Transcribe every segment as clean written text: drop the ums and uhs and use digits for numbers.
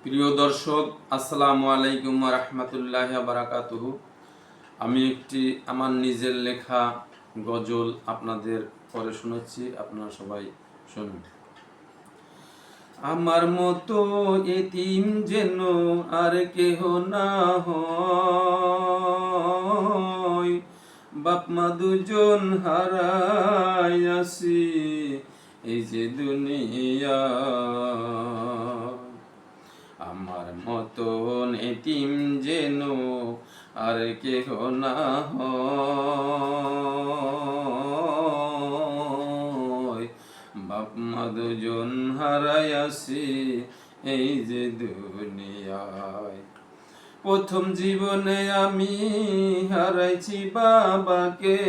প্রিয় দর্শক, আসসালামু আলাইকুম ওয়া রাহমাতুল্লাহি ওয়া বারাকাতুহু। আমি একটি আমার নিজের লেখা গজল আপনাদের পড়ে শোনাচ্ছি, আপনারা সবাই শুনুন। আমার মতো এতিম যেন আর কেহ না হয়, বাপ মা দুজন হারাইয়াছি এই যে দুনিয়া। আমার মতন এতিম যেন আর কেহ না হয়, বাপ মা দুজন হারাইয়াছি এই যে দুনিয়ায়। প্রথম জীবনে আমি হারাইছি বাবাকে,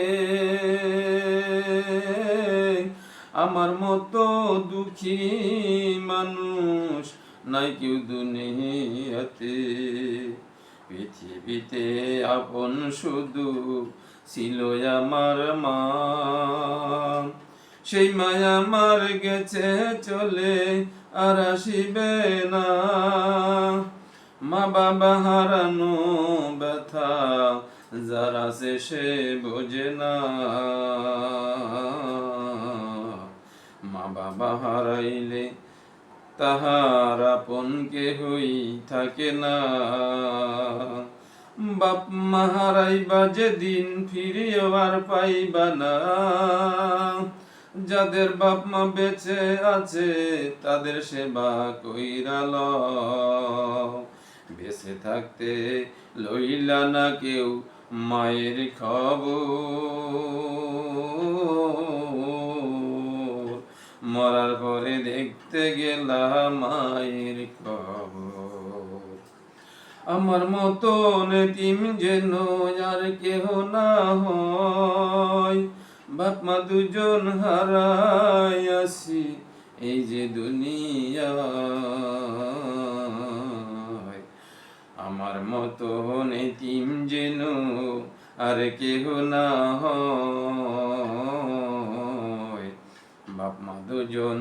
আমার মতো দুঃখী মানুষ নাই কেউ দুনিয়াতে। পৃথিবীতে আপন শুধু ছিল আমার মা, সেই মায়া আমার গেছে চলে আর আসিবে না। মা বাবা হারানো ব্যথা যারা সে বোঝে না, মা বাবা হারাইলে তাহার আপন কেহই থাকে না। বাপ মা হারাইবা যেদিন ফিরিও আর পাইবা না। যাদের বাপ মা বেঁচে আছে তাদের সেবা কইরা লও, বেঁচে থাকতে লইলা না কেউ মায়ের খবর, মরার পরে দেখতে গেলাম মায়ের খবর। আমার মতন এতিম যেন আর কেহ না হয়, বাপ মা দুজন হারাইয়াছি এই যে দুনিয়ায়। আমার মতন এতিম যেন আর কেহ না হয়, বাপ মা দুজন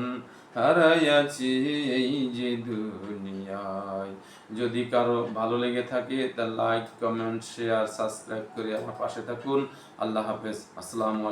হারাইয়াছি এই যে দুনিয়ায়। যদি কারো ভালো লেগে থাকে তা লাইক, কমেন্ট, শেয়ার, সাবস্ক্রাইব করে আমার পাশে থাকুন। আল্লাহ হাফেজ। আসসালামু আলাইকুম।